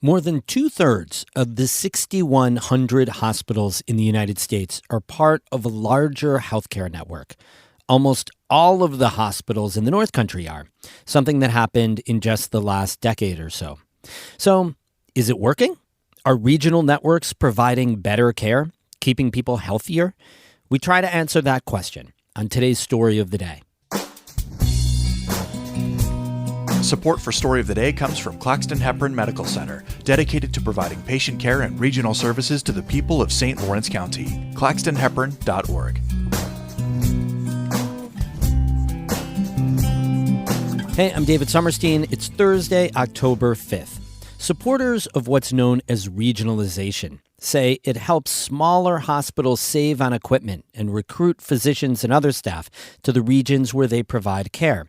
More than two-thirds of the 6,100 hospitals in the United States are part of a larger healthcare network. Almost all of the hospitals in the North Country are, something that happened in just the last decade or so. So, is it working? Are regional networks providing better care, keeping people healthier? We try to answer that question on today's Story of the Day. Support for Story of the Day comes from Claxton-Hepburn Medical Center, dedicated to providing patient care and regional services to the people of St. Lawrence County. claxtonhepburn.org. Hey, I'm David Summerstein. It's Thursday, October 5th. Supporters of what's known as regionalization say it helps smaller hospitals save on equipment and recruit physicians and other staff to the regions where they provide care.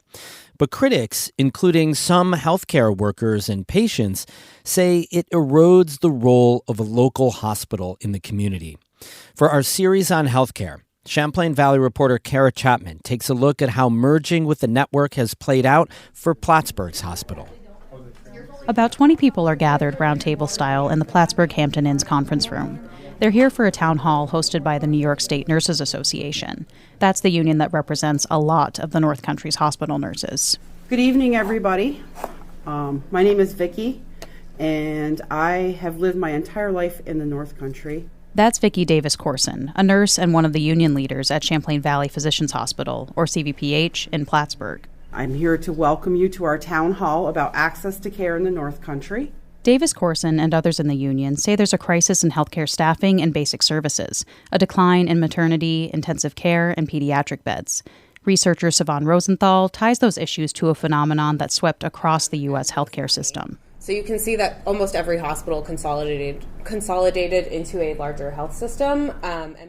But critics, including some healthcare workers and patients, say it erodes the role of a local hospital in the community. For our series on healthcare, Champlain Valley reporter Kara Chapman takes a look at how merging with the network has played out for Plattsburgh's hospital. About 20 people are gathered roundtable style in the Plattsburgh Hampton Inn's conference room. They're here for a town hall hosted by the New York State Nurses Association. That's the union that represents a lot of the North Country's hospital nurses. Good evening, everybody. My name is Vicki, and I have lived my entire life in the North Country. That's Vicki Davis Corson, a nurse and one of the union leaders at Champlain Valley Physicians Hospital, or CVPH, in Plattsburgh. I'm here to welcome you to our town hall about access to care in the North Country. Davis Corson and others in the union say there's a crisis in healthcare staffing and basic services, a decline in maternity, intensive care, and pediatric beds. Researcher Siobhan Rosenthal ties those issues to a phenomenon that swept across the U.S. healthcare system. So you can see that almost every hospital consolidated into a larger health system.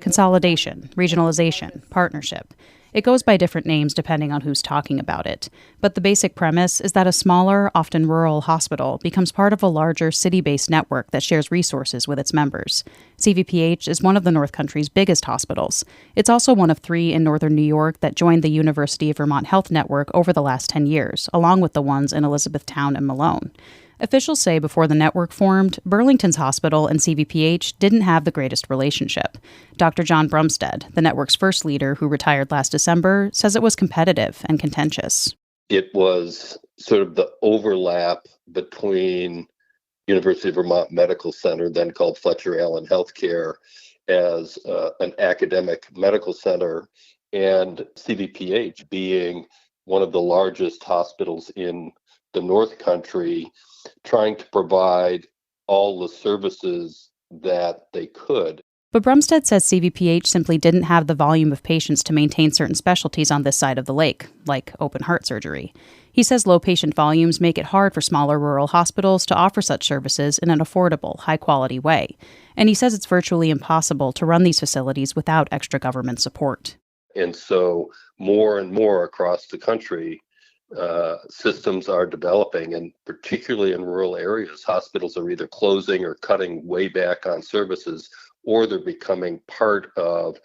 Consolidation, regionalization, partnership. It goes by different names depending on who's talking about it. But the basic premise is that a smaller, often rural hospital becomes part of a larger city-based network that shares resources with its members. CVPH is one of the North Country's biggest hospitals. It's also one of 3 in northern New York that joined the University of Vermont Health Network over the last 10 years, along with the ones in Elizabethtown and Malone. Officials say before the network formed, Burlington's hospital and CVPH didn't have the greatest relationship. Dr. John Brumstead, the network's first leader who retired last December, says it was competitive and contentious. It was sort of the overlap between University of Vermont Medical Center, then called Fletcher Allen Healthcare, as an academic medical center, and CVPH being one of the largest hospitals in the North Country, trying to provide all the services that they could. But Brumstead says CVPH simply didn't have the volume of patients to maintain certain specialties on this side of the lake, like open heart surgery. He says low patient volumes make it hard for smaller rural hospitals to offer such services in an affordable, high-quality way. And he says it's virtually impossible to run these facilities without extra government support. And so more and more across the country, systems are developing, and particularly in rural areas, hospitals are either closing or cutting way back on services, or they're becoming part of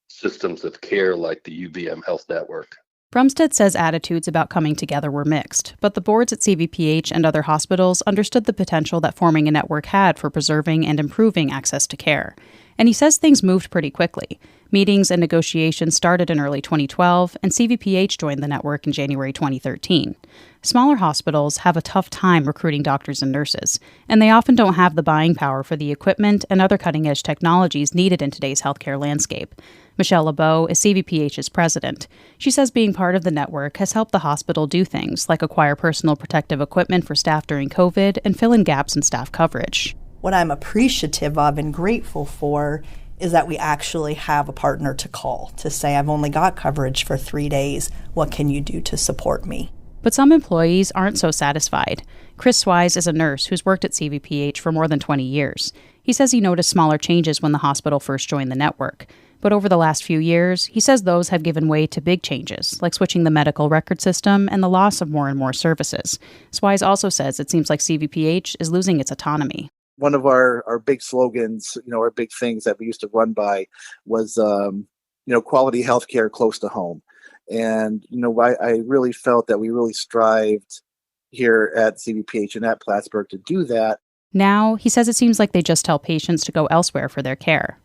systems of care like the UVM Health Network. Brumstead says attitudes about coming together were mixed, but the boards at CVPH and other hospitals understood the potential that forming a network had for preserving and improving access to care. And he says things moved pretty quickly. Meetings and negotiations started in early 2012, and CVPH joined the network in January 2013. Smaller hospitals have a tough time recruiting doctors and nurses, and they often don't have the buying power for the equipment and other cutting-edge technologies needed in today's healthcare landscape. Michelle LeBeau is CVPH's president. She says being part of the network has helped the hospital do things like acquire personal protective equipment for staff during COVID and fill in gaps in staff coverage. What I'm appreciative of and grateful for is that we actually have a partner to call to say, I've only got coverage for 3 days. What can you do to support me? But some employees aren't so satisfied. Chris Swise is a nurse who's worked at CVPH for more than 20 years. He says he noticed smaller changes when the hospital first joined the network. But over the last few years, he says those have given way to big changes, like switching the medical record system and the loss of more and more services. Swise also says it seems like CVPH is losing its autonomy. One of our big slogans, our big things that we used to run by was, quality healthcare close to home. And, I really felt that we really strived here at CVPH and at Plattsburgh to do that. Now, he says it seems like they just tell patients to go elsewhere for their care.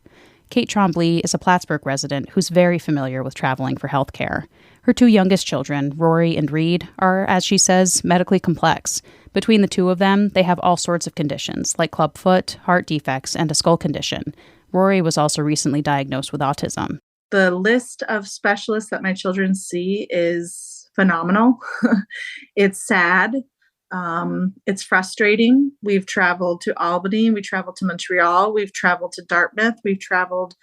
Kate Trombley is a Plattsburgh resident who's very familiar with traveling for healthcare. Her 2 youngest children, Rory and Reed, are, as she says, medically complex. Between the 2 of them, they have all sorts of conditions, like clubfoot, heart defects, and a skull condition. Rory was also recently diagnosed with autism. The list of specialists that my children see is phenomenal. It's sad. It's frustrating. We've traveled to Albany. We traveled to Montreal. We've traveled to Dartmouth. We've traveled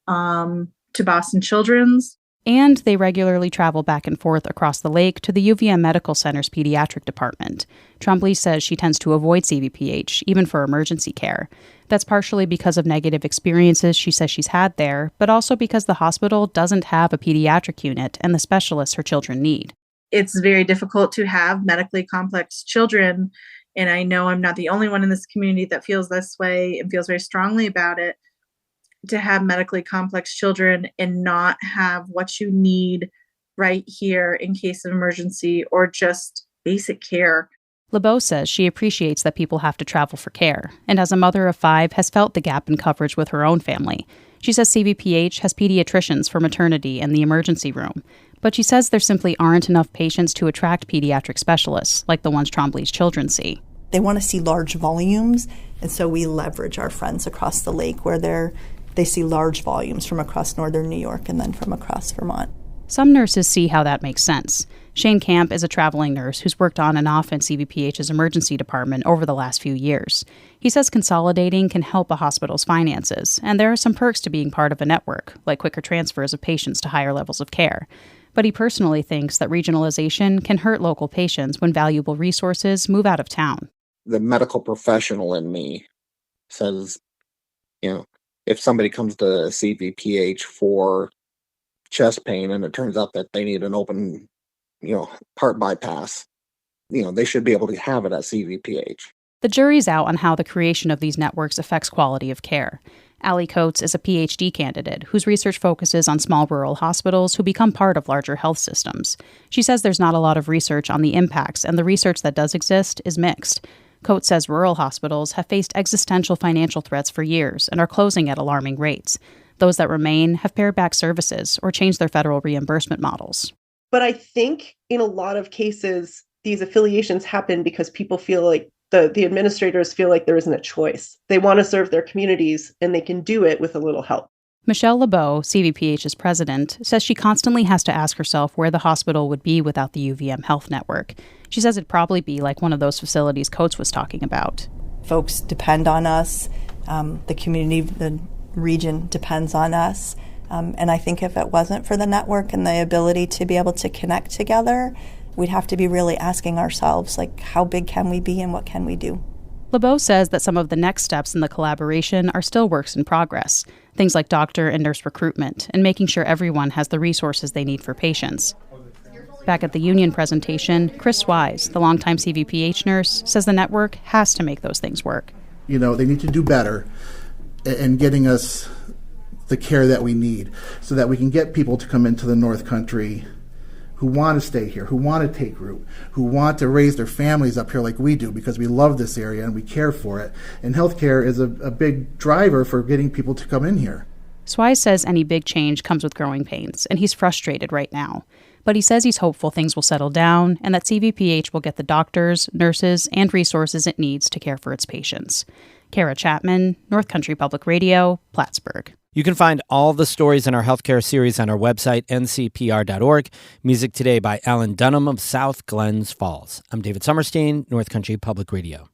to Boston Children's. And they regularly travel back and forth across the lake to the UVM Medical Center's pediatric department. Trombley says she tends to avoid CVPH, even for emergency care. That's partially because of negative experiences she says she's had there, but also because the hospital doesn't have a pediatric unit and the specialists her children need. It's very difficult to have medically complex children, and I know I'm not the only one in this community that feels this way and feels very strongly about it, to have medically complex children and not have what you need right here in case of emergency or just basic care. LeBeau says she appreciates that people have to travel for care, and as a mother of 5, has felt the gap in coverage with her own family. She says CVPH has pediatricians for maternity and the emergency room, but she says there simply aren't enough patients to attract pediatric specialists, like the ones Trombley's children see. They want to see large volumes, and so we leverage our friends across the lake where they see large volumes from across northern New York and then from across Vermont. Some nurses see how that makes sense. Shane Camp is a traveling nurse who's worked on and off in CVPH's emergency department over the last few years. He says consolidating can help a hospital's finances, and there are some perks to being part of a network, like quicker transfers of patients to higher levels of care. But he personally thinks that regionalization can hurt local patients when valuable resources move out of town. The medical professional in me says, if somebody comes to CVPH for chest pain and it turns out that they need an open, heart bypass, they should be able to have it at CVPH. The jury's out on how the creation of these networks affects quality of care. Allie Coates is a PhD candidate whose research focuses on small rural hospitals who become part of larger health systems. She says there's not a lot of research on the impacts, and the research that does exist is mixed. Coates says rural hospitals have faced existential financial threats for years and are closing at alarming rates. Those that remain have pared back services or changed their federal reimbursement models. But I think in a lot of cases, these affiliations happen because people feel like the administrators feel like there isn't a choice. They want to serve their communities, and they can do it with a little help. Michelle LeBeau, CVPH's president, says she constantly has to ask herself where the hospital would be without the UVM Health Network. She says it'd probably be like one of those facilities Coates was talking about. Folks depend on us. The community, the region depends on us. And I think if it wasn't for the network and the ability to be able to connect together, we'd have to be really asking ourselves, how big can we be and what can we do? LeBeau says that some of the next steps in the collaboration are still works in progress, things like doctor and nurse recruitment and making sure everyone has the resources they need for patients. Back at the union presentation, Chris Wise, the longtime CVPH nurse, says the network has to make those things work. They need to do better in getting us the care that we need so that we can get people to come into the North Country who want to stay here, who want to take root, who want to raise their families up here like we do because we love this area and we care for it. And healthcare is a big driver for getting people to come in here. Swise says any big change comes with growing pains, and he's frustrated right now. But he says he's hopeful things will settle down and that CVPH will get the doctors, nurses, and resources it needs to care for its patients. Kara Chapman, North Country Public Radio, Plattsburgh. You can find all the stories in our healthcare series on our website, ncpr.org. Music today by Alan Dunham of South Glens Falls. I'm David Summerstein, North Country Public Radio.